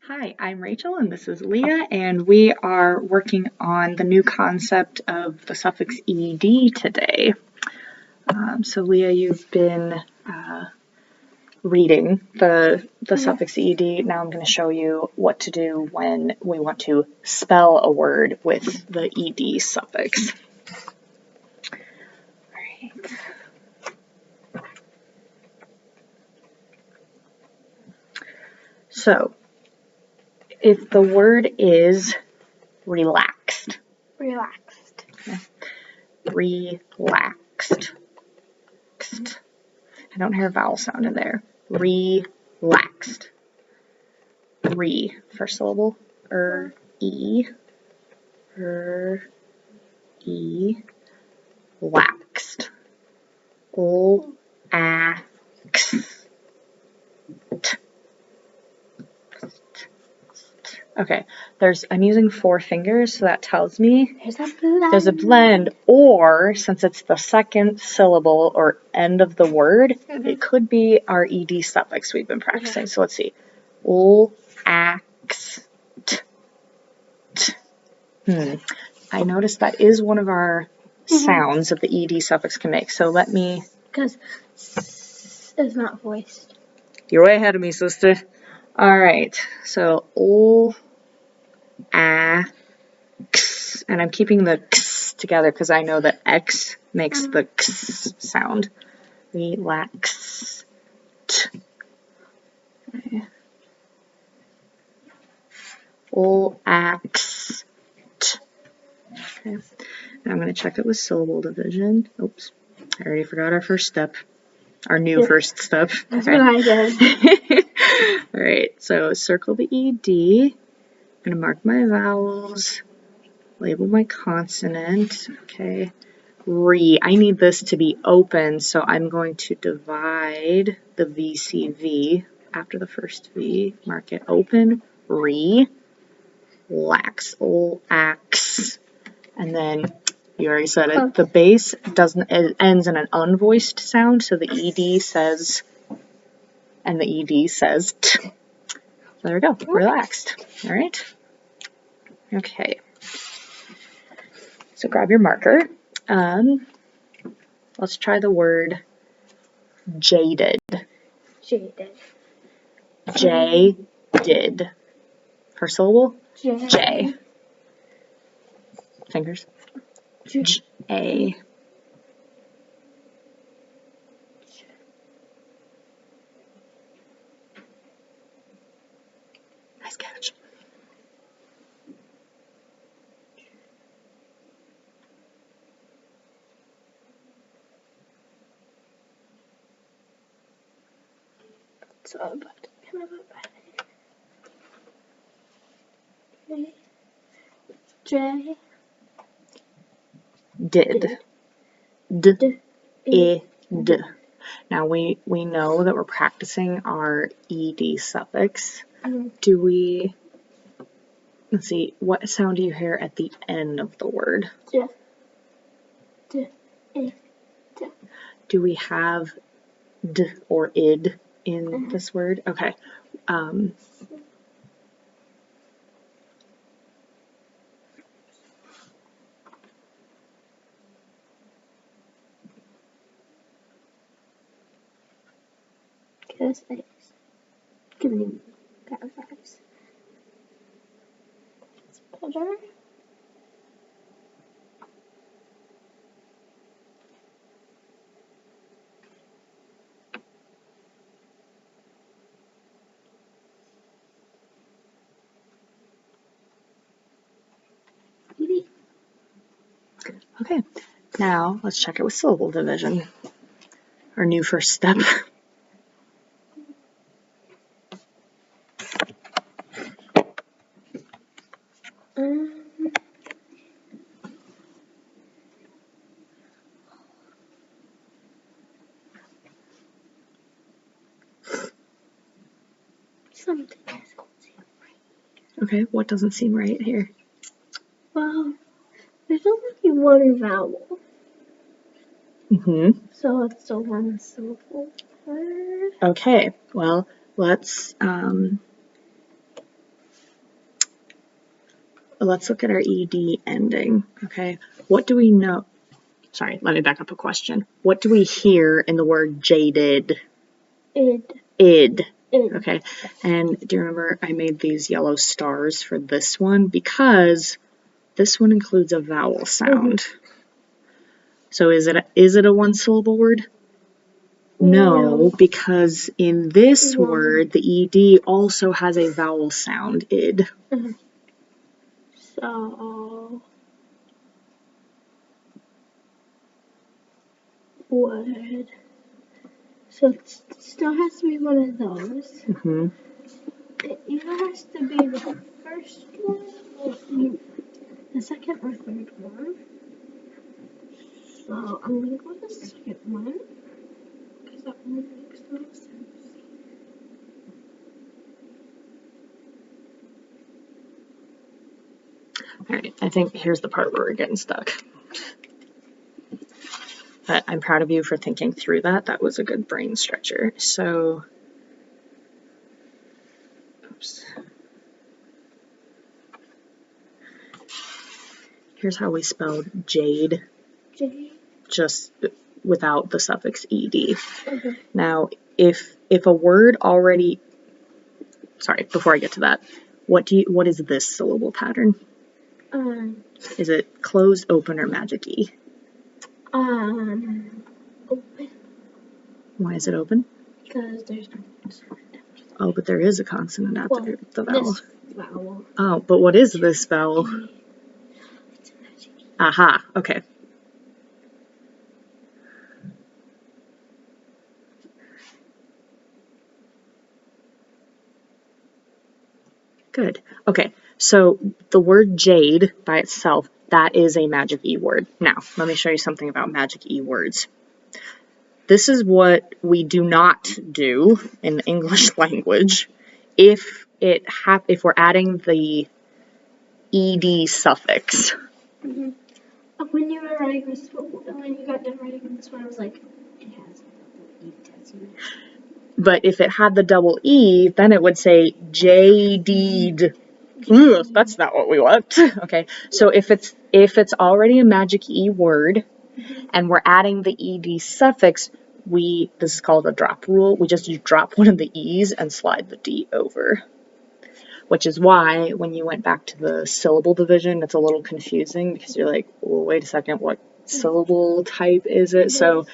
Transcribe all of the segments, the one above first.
Hi, I'm Rachel and this is Leah, and we are working on the new concept of the suffix ed today. So Leah, you've been reading the suffix ed. Now I'm going to show you what to do when we want to spell a word with the ed suffix. All right. So if the word is relaxed. Relaxed. Relaxed. I don't hear a vowel sound in there. Relaxed. Re, first syllable. E. E. Laxed. Laxed. Okay, I'm using 4 fingers, so that tells me there's a blend, or since it's the second syllable or end of the word, it could be our ed suffix we've been practicing. So let's see. Laxed. I noticed that is one of our sounds that the ed suffix can make. So let me... Because it's not voiced. You're way ahead of me, sister. All right, so x, and I'm keeping the x together because I know that x makes the x sound. Relaxed. Laxed. Okay. Now I'm going to check it with syllable division. Oops, I already forgot our first step. Our new first step. That's what I did. All right, so circle the ed. I'm going to mark my vowels, label my consonant. Okay, re. I need this to be open, so I'm going to divide the VCV after the first V. Mark it open. Re. Lax. Lax. And then you already said it. The base it ends in an unvoiced sound, so the ed says, and the ed says t. So there we go. Relaxed. All right. Okay. So grab your marker. Let's try the word jaded. Jaded. Jaded. First syllable? J. Fingers. J. Nice catch. So, but J. Did. D. D. Now we know that we're practicing our ed suffix. Do we... Let's see, what sound do you hear at the end of the word? D. D. D. Do we have d or id in this word? Okay. Give me eyes. It's better. Okay. Now let's check it with syllable division. Our new first step. Something doesn't seem right. Okay, what doesn't seem right here? Well, there's only one vowel. So it's the one syllable word. Okay, well, let's let's look at our ed ending. Okay, what do we know? Sorry, let me back up a question. What do we hear in the word jaded? Id. Id. Id. Okay, and do you remember I made these yellow stars for this one because this one includes a vowel sound. So is it a one-syllable word? No, because in this word, the ed also has a vowel sound, id. So, word. So it still has to be one of those. Mm-hmm. It either has to be the first one or the second or third one. So I'm gonna go with the second one because that one makes the most sense. All right, I think here's the part where we're getting stuck. But I'm proud of you for thinking through that. That was a good brain stretcher. So, oops. Here's how we spelled jade, J. just without the suffix ed. Okay. Now, if a word already, sorry, before I get to that, what is this syllable pattern? Is it closed, open, or magic E? Open. Why is it open? Because there's no consonant. Oh, but there is a consonant after the vowel. This vowel. Oh, but what is this vowel? It's a magic E. Aha, okay. Good. Okay, so the word jade by itself, that is a magic E word. Now, let me show you something about magic E words. This is what we do not do in the English language if we're adding the ed suffix. Mm-hmm. When you were writing this one, when you got done writing this one, I was like, it has a double E, doesn't it? But if it had the double E, then it would say jaded. Ugh, that's not what we want. Okay, so if it's already a magic E word, and we're adding the ed suffix, this is called a drop rule. We just drop one of the e's and slide the d over. Which is why when you went back to the syllable division, it's a little confusing because you're like, well, wait a second, what syllable type is it? So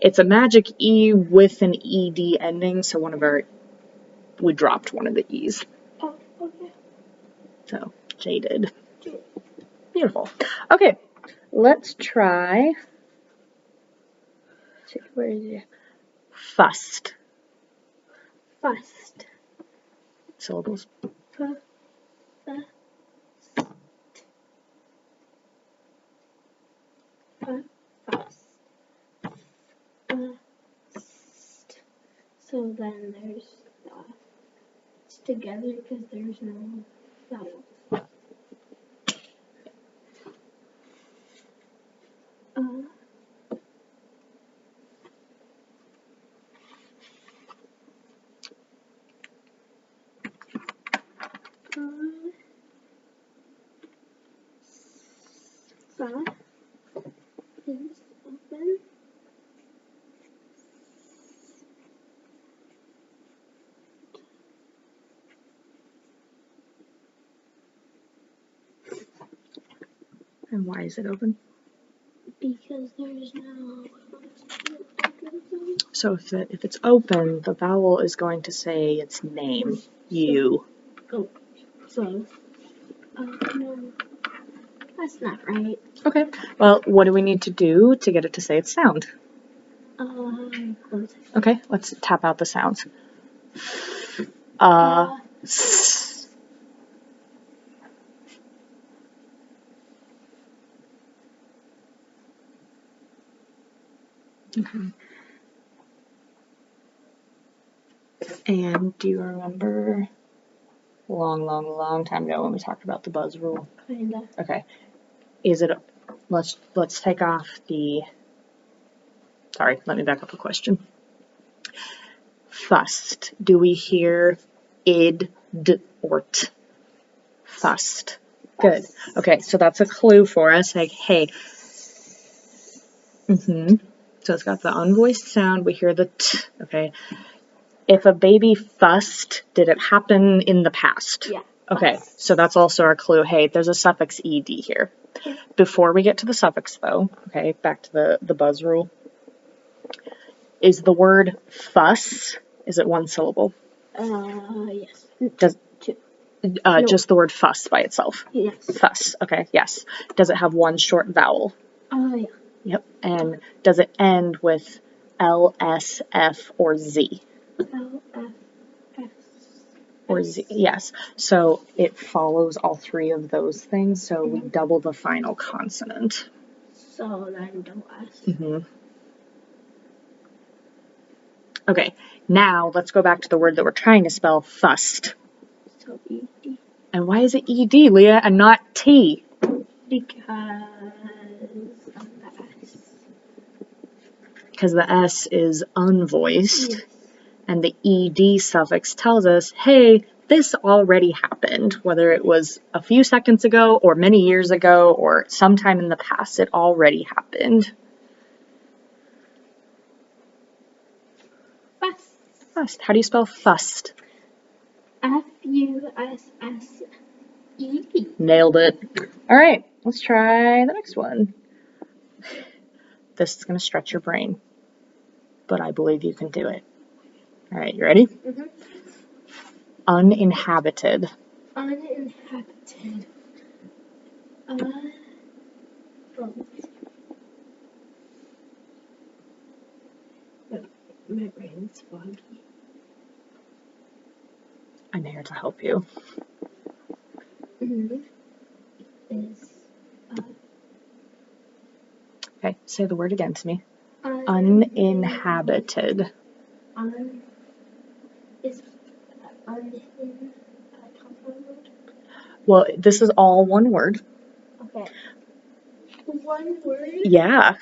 it's a magic E with an ed ending, so we dropped one of the e's. Oh, okay. So, jaded. Beautiful. Okay, let's try. Let's see, where is it? Fussed. Fust. Syllables. Fust. Fust. So then there's it's together because there's no vowels. Is open. And why is it open? Because there's no. So if it's open, the vowel is going to say its name. You. Oh, so. No. That's not right. Okay. Well, what do we need to do to get it to say its sound? Close it. Okay, let's tap out the sounds. S. Okay. And do you remember a long time ago when we talked about the buzz rule? Kinda. Okay. Let's take off the. Sorry, let me back up a question. Fussed. Do we hear id, d, or t? Fussed. Good. Okay, so that's a clue for us. Like, hey. So it's got the unvoiced sound. We hear the t. Okay. If a baby fussed, did it happen in the past? Yeah. Okay, so that's also our clue. Hey, there's a suffix ed here. Yeah. Before we get to the suffix, though, okay, back to the buzz rule. Is the word fuss, is it one syllable? Yes. Does Two. No. Just the word fuss by itself? Yes. Fuss, okay, yes. Does it have one short vowel? Yeah. Yep. And does it end with L, S, F, or Z? L, F, S. Or Z, yes. So it follows all three of those things, so we double the final consonant. So then double S. Mm-hmm. Okay, now let's go back to the word that we're trying to spell, fussed. So E-D. And why is it E-D, Leah, and not T? Because of the S. Because the S is unvoiced, Yes. and the ED suffix tells us, hey, this already happened. Whether it was a few seconds ago, or many years ago, or sometime in the past, it already happened. Fuss. Fussed. How do you spell fussed? F-U-S-S-E-D. Nailed it. All right, let's try the next one. This is going to stretch your brain, but I believe you can do it. All right, you ready? Mm-hmm. Uninhabited. Uninhabited. My brain's foggy. I'm here to help you. Mm-hmm. Okay, say the word again to me. Uninhabited. Is in compound word? Well, this is all one word. Okay. One word? Yeah.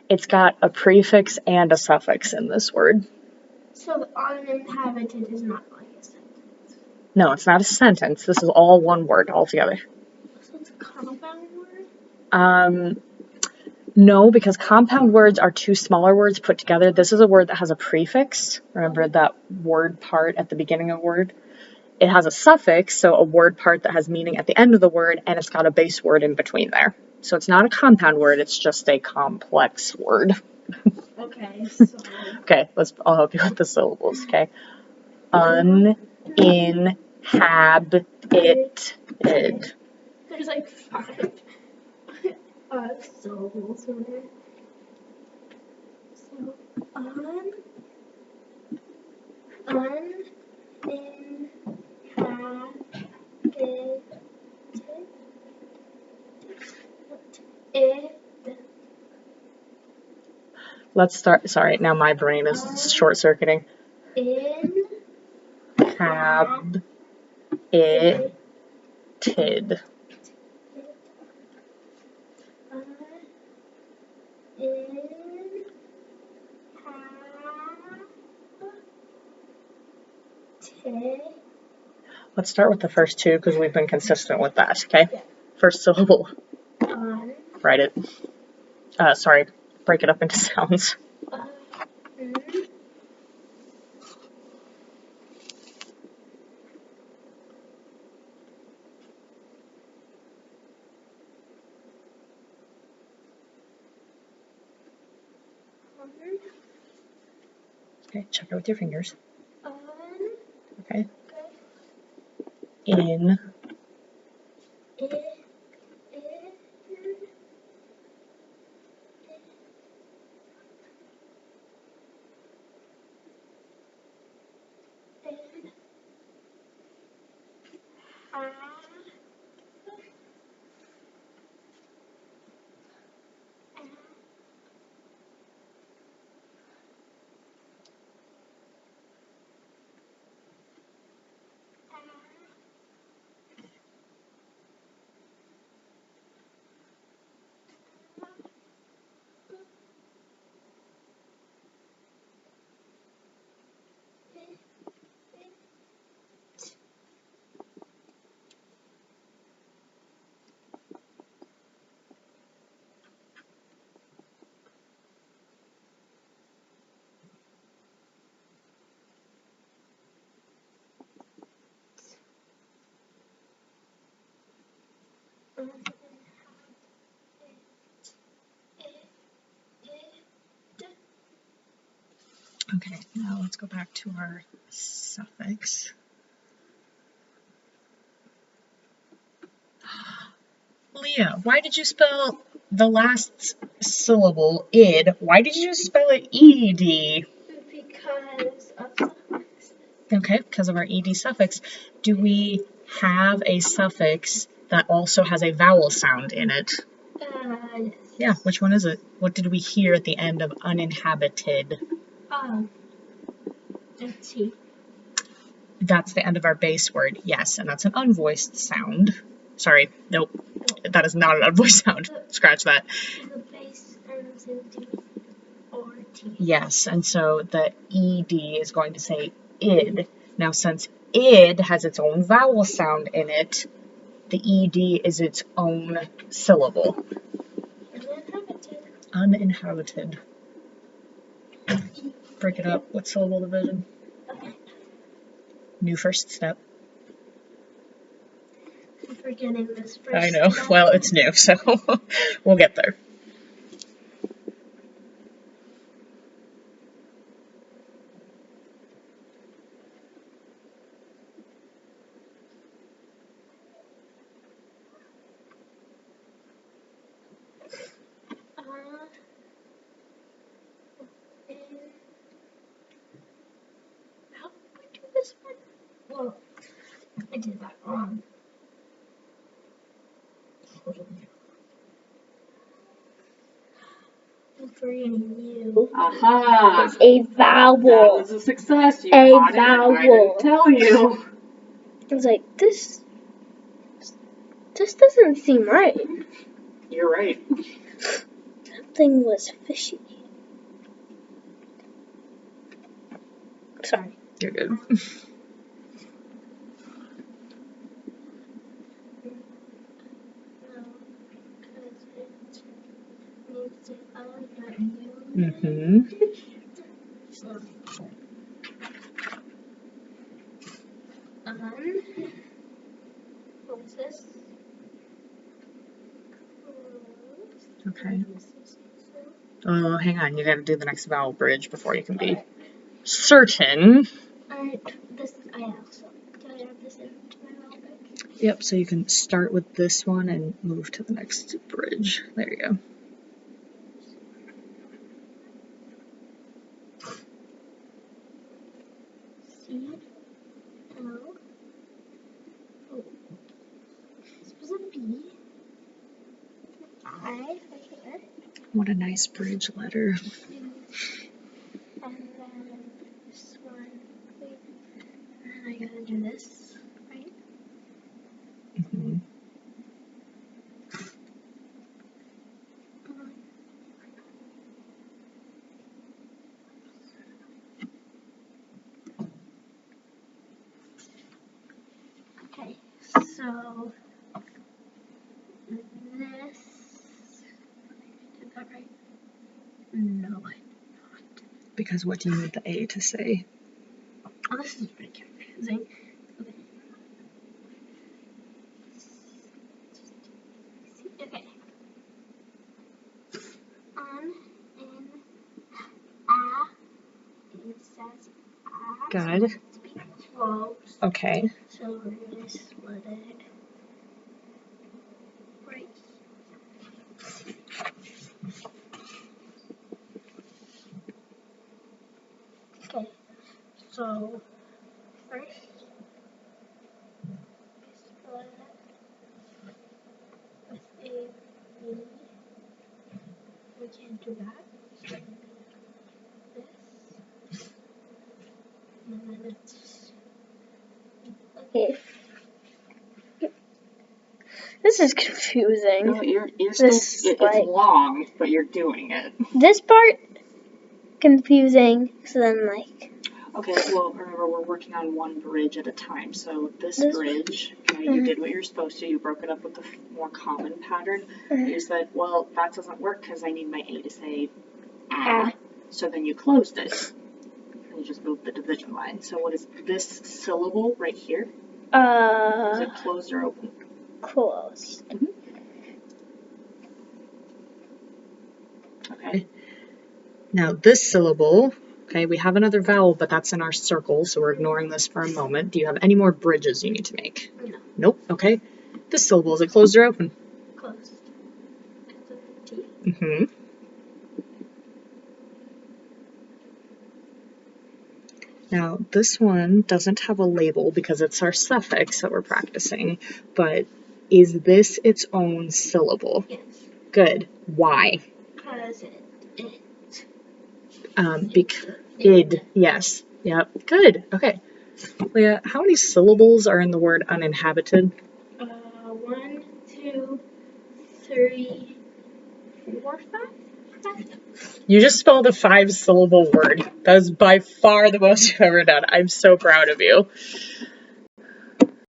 It's got a prefix and a suffix in this word. So uninhabited is not like a sentence. No, it's not a sentence. This is all one word altogether. So it's a compound word? No, because compound words are two smaller words put together. This is a word that has a prefix. Remember that word part at the beginning of a word? It has a suffix, so a word part that has meaning at the end of the word, and it's got a base word in between there. So it's not a compound word, it's just a complex word. Okay, so. Okay, I'll help you with the syllables, okay? Uninhabited. There's like 5 syllables in there. So, Let's start. Sorry, now my brain is short-circuiting. Inhabited. Let's start with the first two because we've been consistent with that, okay? Yeah. First syllable. Write it. Sorry, break it up into sounds. Okay, check it with your fingers. Okay. In. Okay, now let's go back to our suffix. Leah, why did you spell the last syllable, id? Why did you spell it ed? Because of suffix. Okay, because of our ed suffix. Do we have a suffix that also has a vowel sound in it? Yes. Yeah, which one is it? What did we hear at the end of uninhabited? T. That's the end of our base word, yes, and that's an unvoiced sound. Sorry, nope, that is not an unvoiced sound. Scratch that. The base ends in D or T. Yes, and so the ed is going to say id. Now, since id has its own vowel sound in it, the ed is its own syllable. Uninhabited. Uninhabited. Break it up. What syllable division? Okay. New first step. I'm forgetting this first I know. step. Well, it's new, so we'll get there. How do I do this one? Well, I did that wrong. I'm forgetting you. Aha! It's a vowel. That was a success. You A caught it. vowel. I didn't tell you. I was like, this doesn't seem right. You're right. Something was fishy. Sorry. You're good. Mm-hmm. What was this? Okay. Oh, hang on. You gotta do the next vowel bridge before you can be certain. This I also. Do I have this into my vowel bridge? Yep, so you can start with this one and move to the next bridge. There you go. C L. Oh. This was a B. I right here. What a nice bridge letter. And then this one. Wait. And then I gotta do this, right? Mm-hmm. Okay, so this. Did that right? No, I did not. Because what do you need the A to say? Oh, this is pretty confusing. Okay. Okay. In, a. It says a. Good. So it's be close. Okay. So we're gonna split it right. Okay. So first, split with a B. We can't do that. So this. And then it's. Okay. This is confusing. No, you're This, still, it's long, but you're doing it. This part, confusing. So then, like. Okay, well, remember, we're working on one bridge at a time. So this bridge, you Mhm. did what you're supposed to. You broke it up with the more common pattern. You said, well, that doesn't work because I need my A to say ah. So then you closed it. And you just moved the division line. So what is this syllable right here? Is it closed or open? Closed. Now this syllable, okay, we have another vowel, but that's in our circle, so we're ignoring this for a moment. Do you have any more bridges you need to make? No. Nope, okay. This syllable, is it closed or open? Closed. It's a T. Mm-hmm. Now, this one doesn't have a label because it's our suffix that we're practicing, but is this its own syllable? Yes. Good. Why? Because Id. Yes. Yep. Good. Okay. Leah, how many syllables are in the word uninhabited? 1, 2, 3, 4, 5. You just spelled a 5-syllable word. That is by far the most you've ever done. I'm so proud of you.